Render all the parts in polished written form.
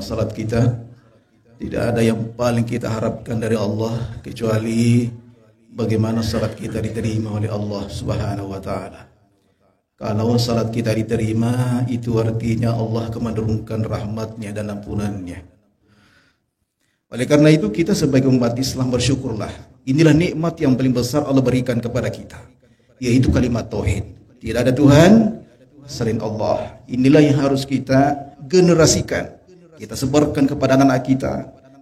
selama salat kita. Tidak ada yang paling kita harapkan dari Allah kecuali bagaimana salat kita diterima oleh Allah Subhanahu wa taala. Kalau salat kita diterima, itu artinya Allah akan menurunkan rahmatnya dan ampunannya. Oleh karena itu kita sebagai umat Islam bersyukurlah. Inilah nikmat yang paling besar Allah berikan kepada kita, yaitu kalimat tauhid. Tidak ada Tuhan selain Allah. Inilah yang harus kita generasikan, kita sebarkan kepada anak-anak kita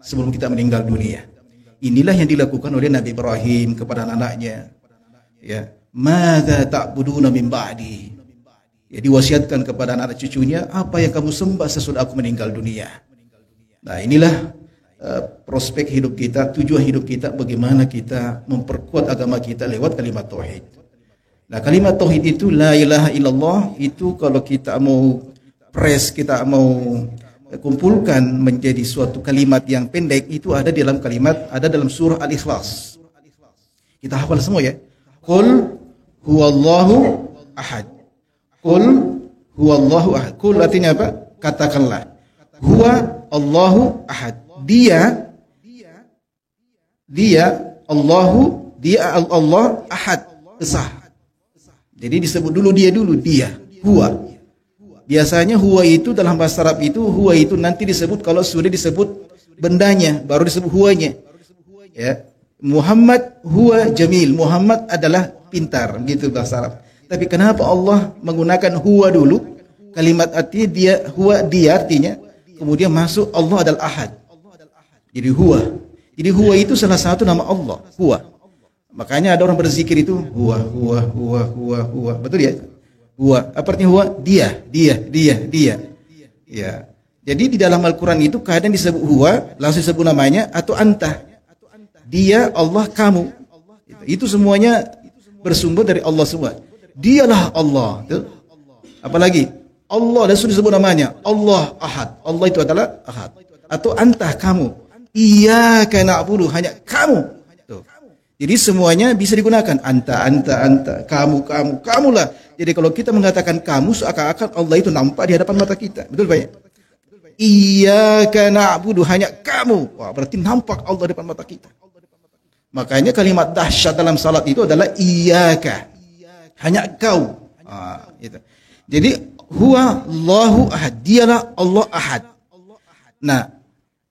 sebelum kita meninggal dunia. Inilah yang dilakukan oleh Nabi Ibrahim kepada anak-anaknya. Ya, madza ta'buduna min ba'di. Ya, diwasiatkan kepada anak cucunya, apa yang kamu sembah sesudah aku meninggal dunia. Nah, inilah prospek hidup kita, tujuan hidup kita, bagaimana kita memperkuat agama kita lewat kalimat tauhid. Nah, kalimat tauhid itu la ilaha illallah, itu kalau kita mau kita mau kumpulkan menjadi suatu kalimat yang pendek, itu ada dalam surah Al-Ikhlas. Kita hafal semua ya. Qul huwallahu ahad. Qul huwallahu ahad. Qul artinya apa? Katakanlah. Huwa Allahu ahad. Dia Allah ahad, esa. Jadi disebut dulu dia, huwa. Biasanya huwa itu dalam bahasa Arab itu, huwa itu nanti disebut kalau sudah disebut bendanya, baru disebut huwanya. Ya. Muhammad huwa jamil, Muhammad adalah pintar, begitu bahasa Arab. Tapi kenapa Allah menggunakan huwa dulu? Kalimat artinya dia, huwa dia artinya, kemudian masuk Allah adalah ahad. Jadi huwa. Jadi huwa itu salah satu nama Allah, huwa. Makanya ada orang berzikir itu huwa. Betul ya? Huwa. Apa artinya huwa? Dia. Ya. Jadi di dalam Al-Quran itu kadang disebut huwa, langsung disebut namanya, atau anta. Dia, Allah, kamu. Itu semuanya bersumber dari Allah semua. Dialah Allah. Apalagi Allah dan sudah disebut namanya, Allah ahad. Allah itu adalah ahad. Atau anta, kamu. Iyyaka na'budu, hanya kamu. Tuh. Jadi semuanya bisa digunakan. Anta, kamulah. Jadi kalau kita mengatakan kamu, seakan-akan Allah itu nampak di hadapan mata kita. Betul Pak ya? Iyyaka na'budu, hanya kamu. Wah, berarti nampak Allah di depan mata kita. Makanya kalimat dahsyat dalam salat itu adalah iyyaka. Hanya kau. Gitu. Jadi huwa Allahu ahad. Dialah Allah ahad. Nah,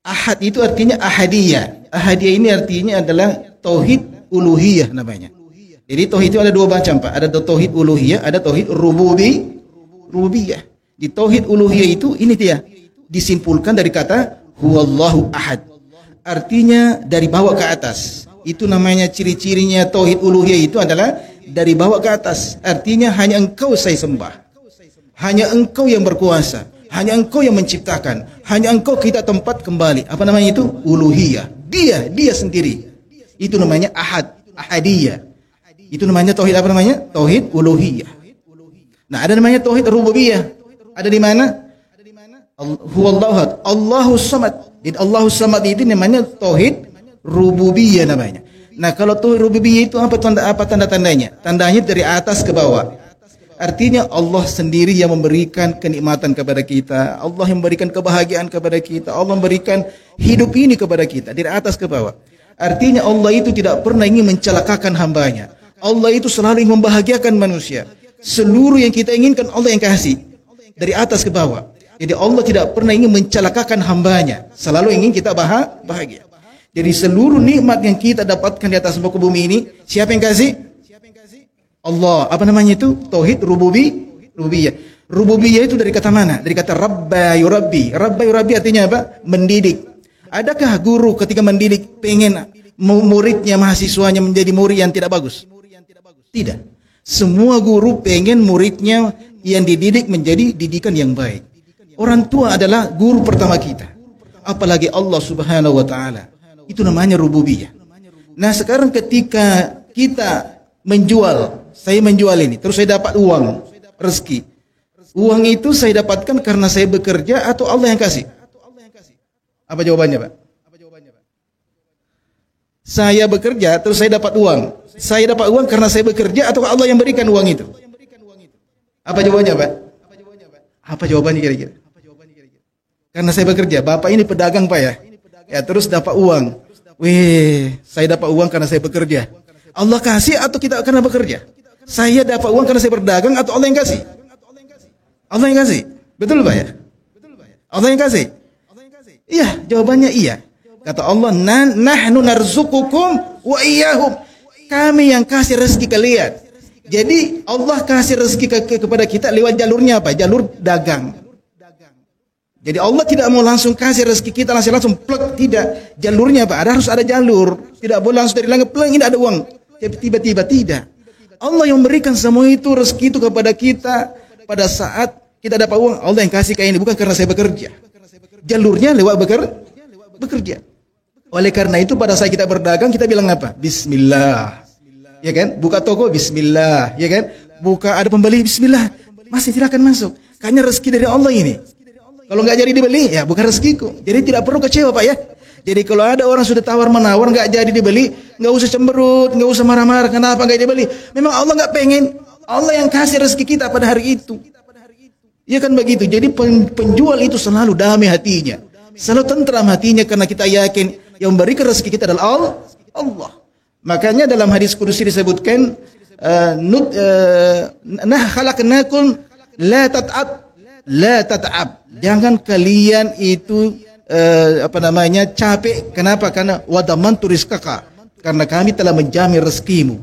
ahad itu artinya ahadiyah. Ahadiyah ini artinya adalah tauhid uluhiyah namanya. Jadi tauhid itu ada dua macam Pak. Ada tauhid uluhiyah, ada tauhid rububiyah. Di tauhid uluhiyah itu ini dia disimpulkan dari kata huwallahu ahad. Artinya dari bawah ke atas. Itu namanya ciri-cirinya tauhid uluhiyah itu adalah dari bawah ke atas. Artinya hanya engkau saya sembah. Hanya engkau yang berkuasa. Hanya engkau yang menciptakan. Hanya engkau kita tempat kembali. Apa namanya itu? Uluhiyah. Dia sendiri. Itu namanya ahad, ahadiyah. Itu namanya tauhid apa namanya? Tauhid uluhiyah. Nah, ada namanya tauhid rububiyah. Ada di mana? Huwallahu ahad, Allahus samad. Jadi Allahus samad itu namanya tauhid rububiyah namanya. Nah, kalau tauhid rububiyah itu apa tanda-tandanya? Tandanya dari atas ke bawah. Artinya Allah sendiri yang memberikan kenikmatan kepada kita. Allah yang memberikan kebahagiaan kepada kita. Allah memberikan hidup ini kepada kita dari atas ke bawah. Artinya Allah itu tidak pernah ingin mencelakakan hambanya. Allah itu selalu ingin membahagiakan manusia. Seluruh yang kita inginkan Allah yang kasih dari atas ke bawah. Jadi Allah tidak pernah ingin mencelakakan hambanya. Selalu ingin kita bahagia. Jadi seluruh nikmat yang kita dapatkan di atas muka bumi ini, siapa yang kasih? Allah. Apa namanya itu? Tauhid rububiyah. Rububiyah itu dari kata mana? Dari kata rabba yurabbi. Rabba yurabbi artinya apa? Mendidik. Adakah guru ketika mendidik pengen muridnya, mahasiswanya menjadi murid yang tidak bagus? Tidak. Semua guru pengen muridnya yang dididik menjadi didikan yang baik. Orang tua adalah guru pertama kita. Apalagi Allah Subhanahu wa taala. Itu namanya rububiyah. Nah, sekarang ketika kita menjual, saya menjual ini, terus saya dapat uang, rezeki. Uang itu saya dapatkan karena saya bekerja atau Allah yang kasih? Apa jawabannya, Pak? Saya bekerja terus saya dapat uang. Saya dapat uang karena saya bekerja atau Allah yang berikan uang itu? Apa jawabannya, Pak? Apa jawabannya kira-kira? karena saya bekerja. Bapak ini pedagang Pak ya. Ya terus dapat uang. Wih, saya dapat uang karena saya bekerja. Allah kasih atau kita karena bekerja? Saya dapat uang karena saya berdagang atau Allah yang kasih? Allah yang kasih. Betul Pak ya? Allah yang kasih. Iya, jawabannya iya. Kata Allah, nahnu narzuqukum wa iyyahum. Kami yang kasih rezeki kalian. Jadi Allah kasih rezeki kepada kita lewat jalurnya apa? Jalur dagang. Jadi Allah tidak mau langsung kasih rezeki kita langsung plek, tidak. Jalurnya apa? Harus ada jalur. Tidak boleh langsung dari langit plek ini ada uang. Tiba-tiba tidak. Allah yang memberikan semua itu rezeki itu kepada kita pada saat kita dapat uang. Allah yang kasih kayak ini bukan karena saya bekerja. Jalurnya lewat bekerja. Oleh karena itu pada saat kita berdagang kita bilang apa? Bismillah. Ya kan? Buka toko bismillah, ya kan? Buka ada pembeli bismillah. Masih silakan masuk. Kayaknya rezeki dari Allah ini. Kalau nggak jadi dibeli, ya bukan rezekiku. Jadi tidak perlu kecewa Pak ya. Jadi kalau ada orang sudah tawar menawar nggak jadi dibeli, nggak usah cemberut, nggak usah marah-marah. Kenapa nggak dibeli? Memang Allah nggak pengen. Allah yang kasih rezeki kita pada hari itu. Ya kan begitu. Jadi penjual itu selalu damai hatinya, selalu tentram hatinya karena kita yakin yang memberikan rezeki kita adalah Allah. Makanya dalam hadis kudusi disebutkan, nah khalaqnakum la tat'ab. Jangan kalian itu capek. Kenapa? Karena wadamantu rizqaka. Karena kami telah menjamin rezekimu.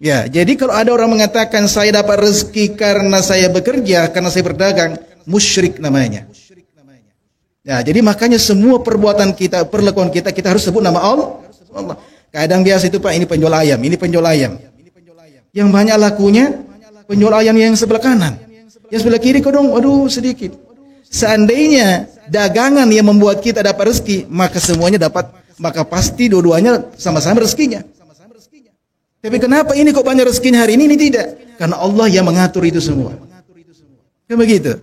Ya, jadi kalau ada orang mengatakan saya dapat rezeki karena saya bekerja, karena saya berdagang, musyrik namanya. Ya, jadi makanya semua perbuatan kita, perlakuan kita harus sebut nama Allah. Kadang biasa itu Pak, ini penjual ayam, ini penjual ayam. Yang banyak lakunya penjual ayam yang sebelah kanan. Yang sebelah kiri kodong, waduh sedikit. Seandainya dagangan yang membuat kita dapat rezeki, maka semuanya dapat, maka pasti dua-duanya sama-sama rezekinya. Tapi kenapa ini kok banyak rezekinya hari ini tidak? Karena Allah yang mengatur itu semua. Kan begitu?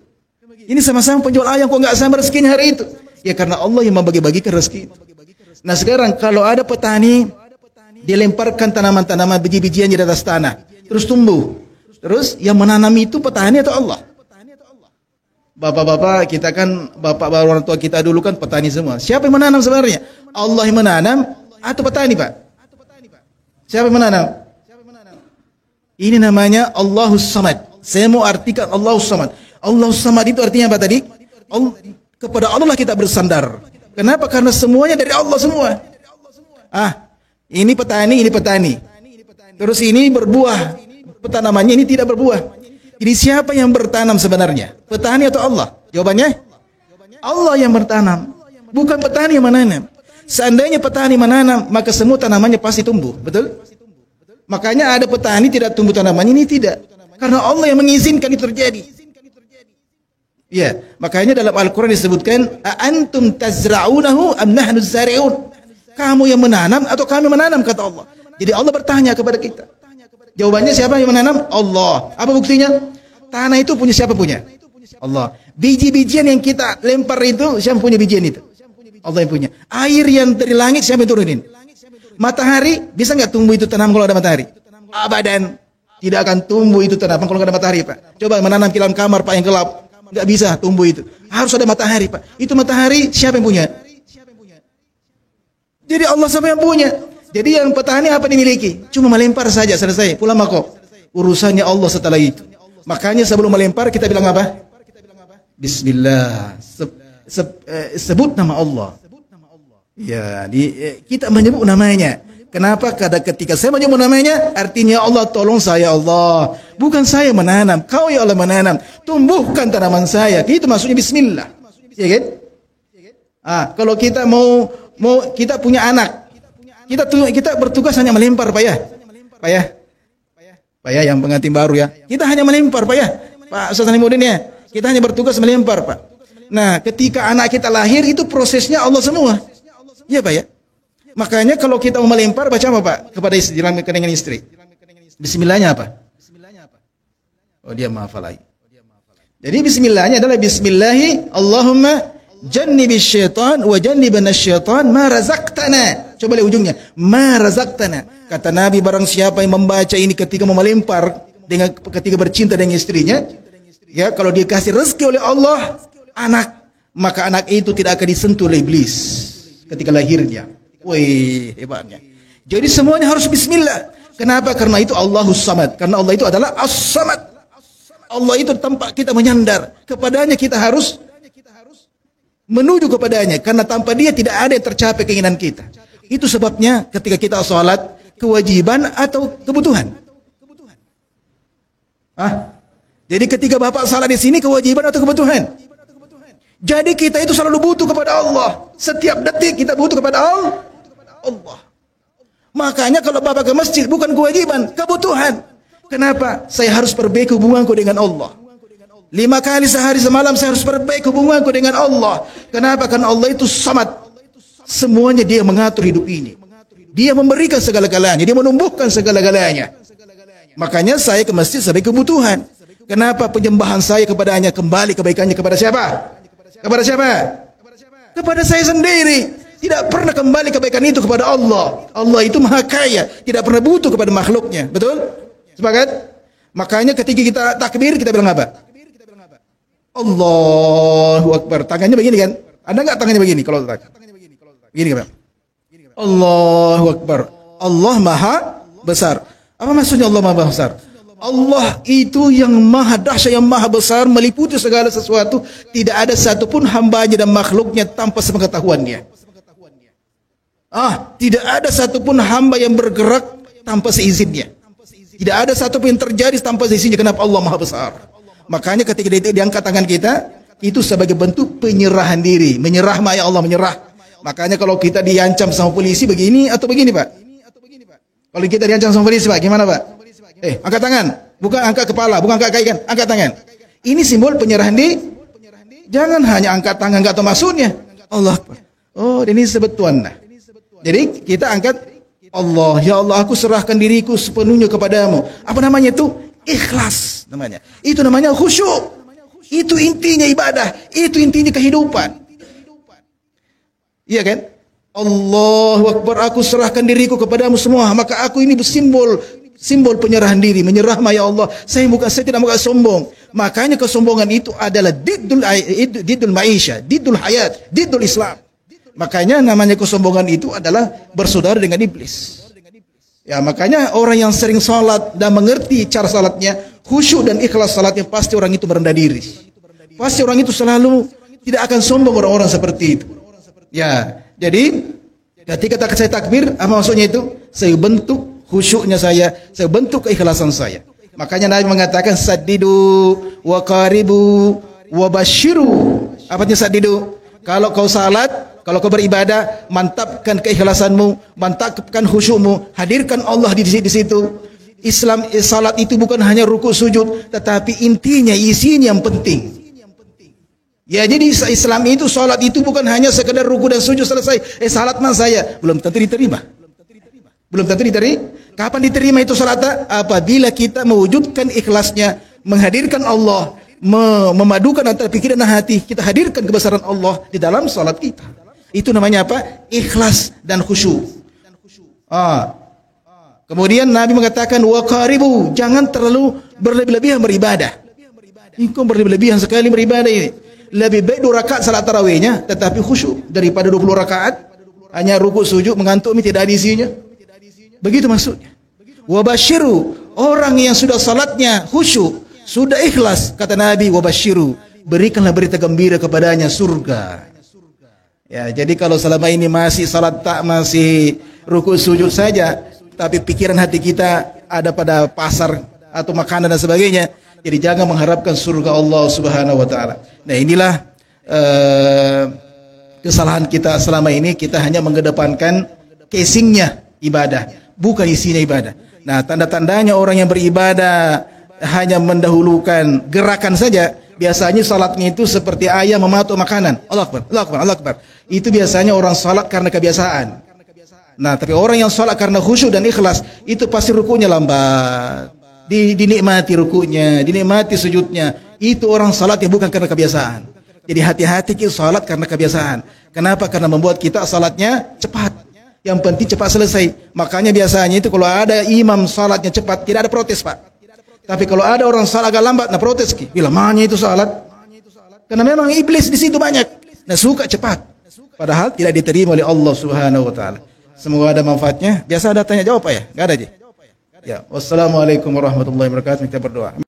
Ini sama-sama penjual ayam kok nggak sama rezekinya hari itu? Ya karena Allah yang membagi-bagikan rezeki itu. Nah sekarang kalau ada petani dilemparkan tanaman-tanaman biji-bijian di atas tanah, terus tumbuh. Terus yang menanam itu petani atau Allah? Bapak-bapak kita kan, bapak orang tua kita dulu kan petani semua. Siapa yang menanam sebenarnya? Allah yang menanam atau petani Pak? Siapa yang menanam? Ini namanya Allahus Samad. Saya mau artikan Allahus Samad. Allahus Samad itu artinya apa tadi? Kepada Allah kita bersandar. Kenapa? Karena semuanya dari Allah semua. Ini petani. Terus ini berbuah. Tanamannya ini tidak berbuah. Jadi siapa yang bertanam sebenarnya? Petani atau Allah? Jawabannya Allah yang bertanam. Bukan petani yang menanam. Seandainya petani menanam, maka semua tanamannya pasti tumbuh. Betul? Makanya ada petani tidak tumbuh tanamannya, ini tidak. Karena Allah yang mengizinkan itu terjadi. Ya, makanya dalam Al-Quran disebutkan, "Antum tazra'unahu am nahnu zari'un?" Kamu yang menanam atau kami menanam, kata Allah. Jadi Allah bertanya kepada kita. Jawabannya siapa yang menanam? Allah. Apa buktinya? Tanah itu punya siapa punya? Allah. Biji-bijian yang kita lempar itu, siapa punya bijian itu? Allah yang punya. Air yang dari langit siapa yang turunin? Matahari, bisa nggak tumbuh itu tanaman kalau ada matahari? Abadan. Tidak akan tumbuh itu tanaman kalau nggak ada matahari Pak. Coba menanam di dalam kamar Pak yang gelap. Nggak bisa tumbuh itu. Harus ada matahari Pak. Itu matahari siapa yang punya? Jadi Allah siapa yang punya? Jadi yang petani apa dimiliki? Cuma melempar saja, selesai. Pulang mako. Urusannya Allah setelah itu. Makanya sebelum melempar kita bilang apa? Bismillah. Sebut nama Allah. Ya, kita menyebut namanya. Kenapa? Karena ketika saya menyebut namanya, artinya Allah tolong saya Allah. Bukan saya menanam, kau ya Allah menanam. Tumbuhkan tanaman saya. Itu maksudnya Bismillah. Ya kan? Kalau kita mau kita punya anak, kita bertugas hanya melempar, Pak ya. Pak ya, yang pengantin baru ya. Kita hanya melempar, Pak ya. Pak Ustaz Salimuddin ya. Kita hanya bertugas melempar, Pak. Nah, ketika anak kita lahir itu prosesnya Allah semua. Iya, Pak ya. Makanya kalau kita mau melempar baca apa, Pak? Kepada istri, dengan istri. Bismillahnya apa? Oh, dia menghafal lagi. Jadi bismillahnya adalah bismillahi Allahumma jannibis syaitan wa jannibanas syaitan ma razaqtana. Coba lihat ujungnya. Ma razaqtana. Kata Nabi, barang siapa yang membaca ini ketika mau melempar, ketika bercinta dengan istrinya, ya, kalau dia kasih rezeki oleh Allah, anak, maka anak itu tidak akan disentuh oleh iblis ketika lahirnya. Wih, hebatnya. Jadi semuanya harus bismillah. Kenapa? Karena itu Allahus Samad. Karena Allah itu adalah As-Samad. Allah itu tanpa kita menyandar kepadanya, kita harus menuju kepadanya. Karena tanpa dia tidak ada yang tercapai keinginan kita. Itu sebabnya ketika kita sholat, kewajiban atau kebutuhan? Jadi ketika Bapak salat di sini, kewajiban atau kebutuhan? Jadi kita itu selalu butuh kepada Allah. Setiap detik kita butuh kepada Allah. Makanya kalau Bapak ke masjid bukan kewajiban, kebutuhan. Kenapa? Saya harus perbaiki hubunganku dengan Allah. 5 kali sehari semalam saya harus perbaiki hubunganku dengan Allah. Kenapa? Karena Allah itu Samad. Semuanya dia mengatur hidup ini. Dia memberikan segala-galanya, dia menumbuhkan segala-galanya. Makanya saya ke masjid sebagai kebutuhan. Kenapa? Penyembahan saya kepadanya, kembali kebaikannya kepada siapa? Kepada siapa? Kepada saya sendiri. Tidak pernah kembali kebaikan itu kepada Allah. Allah itu maha kaya, tidak pernah butuh kepada makhluknya. Betul? Sepakat? Makanya ketika kita takbir, kita bilang apa? Allahu Akbar. Tangannya begini kan? Ada nggak tangannya begini kalau tak? Begini kan? Allahu Akbar. Allah maha besar. Apa maksudnya Allah maha besar? Allah itu yang maha dahsyat, yang maha besar, meliputi segala sesuatu. Tidak ada satupun hambanya dan makhluknya tanpa sepengetahuannya. Tidak ada satupun hamba yang bergerak tanpa seizinnya. Tidak ada satupun yang terjadi tanpa seizinnya. Kenapa? Allah maha besar. Makanya ketika diangkat tangan kita, itu sebagai bentuk penyerahan diri. Menyerah, ya Allah menyerah. Makanya kalau kita diancam sama polisi begini atau begini Pak? Kalau kita diancam sama polisi Pak, gimana Pak? Angkat tangan. Bukan angkat kepala, bukan angkat kaki kan? Angkat tangan. Ini simbol penyerahan diri. Jangan hanya angkat tangan, enggak tahu maksudnya. Allah Akbar. Oh, ini sebut Tuhan. Jadi kita angkat Allah, ya Allah aku serahkan diriku sepenuhnya kepadamu. Apa namanya itu? Ikhlas namanya. Itu namanya khusyuk. Itu intinya ibadah. Itu intinya kehidupan. Iya kan? Allahu Akbar, aku serahkan diriku kepadamu semua. Maka aku ini simbol penyerahan diri. Menyerah ya Allah. Saya tidak mau sombong. Makanya kesombongan itu adalah diddul maisha, diddul hayat, diddul Islam. Makanya namanya kesombongan itu adalah bersaudara dengan iblis. Ya, makanya orang yang sering salat dan mengerti cara salatnya, khusyuk dan ikhlas salatnya, pasti orang itu merendah diri. Pasti orang itu selalu tidak akan sombong, orang-orang seperti itu. Ya, jadi ketika saya takbir, apa maksudnya itu? Saya bentuk khusyuknya saya bentuk keikhlasan saya. Makanya Nabi mengatakan saddidu wa qaribu wa basyiru. Apa artinya saddidu? Kalau kau salat, kalau kau beribadah, mantapkan keikhlasanmu, mantapkan khusyukmu, hadirkan Allah di situ. Salat itu bukan hanya ruku sujud, tetapi intinya, isinya yang penting. Ya, jadi Islam itu, salat itu bukan hanya sekedar ruku dan sujud selesai. Salat man saya belum tentu diterima. Belum tentu diterima. Kapan diterima itu salat? Apabila kita mewujudkan ikhlasnya, menghadirkan Allah, memadukan antara pikiran dan hati, kita hadirkan kebesaran Allah di dalam salat kita. Itu namanya apa? Ikhlas dan khusyuk. Kemudian Nabi mengatakan wa qaribu, jangan terlalu berlebih-lebihan beribadah. Engkau berlebih-lebihan sekali beribadah ini. Lebih baik 2 rakaat salat tarawihnya tetapi khusyuk daripada 20 rakaat hanya rukuk sujud mengantuk tidak ada isinya. Begitu maksudnya. Wa basyiru, orang yang sudah salatnya khusyuk, sudah ikhlas, kata Nabi, wa basyiru, berikanlah berita gembira kepadanya surga. Ya, jadi kalau selama ini masih salat masih rukuk sujud saja, tapi pikiran hati kita ada pada pasar atau makanan dan sebagainya, jadi jangan mengharapkan surga Allah Subhanahu wa taala. Nah, inilah kesalahan kita selama ini, kita hanya mengedepankan casingnya ibadah, bukan isinya ibadah. Nah, tanda-tandanya orang yang beribadah hanya mendahulukan gerakan saja, biasanya salatnya itu seperti ayam mematuk makanan. Allah Akbar, Allah Akbar, Allah Akbar. Itu biasanya orang salat karena kebiasaan. Nah, tapi orang yang salat karena khusyuk dan ikhlas, itu pasti rukunya lambat. Dinikmati rukunya, dinikmati sujudnya. Itu orang salat yang bukan karena kebiasaan. Jadi hati-hati kita salat karena kebiasaan. Kenapa? Karena membuat kita salatnya cepat. Yang penting cepat selesai. Makanya biasanya itu kalau ada imam salatnya cepat, tidak ada protes, Pak. Tapi kalau ada orang salat agak lambat, nah protes. Bila mana itu salat? Karena memang iblis di situ banyak. dan suka cepat. Padahal tidak diterima oleh Allah Subhanahu wa taala. Semoga ada manfaatnya. Biasa ada tanya jawab Pak ya? Enggak ada, Ji? Ya, wassalamualaikum warahmatullahi wabarakatuh. Kita berdoa.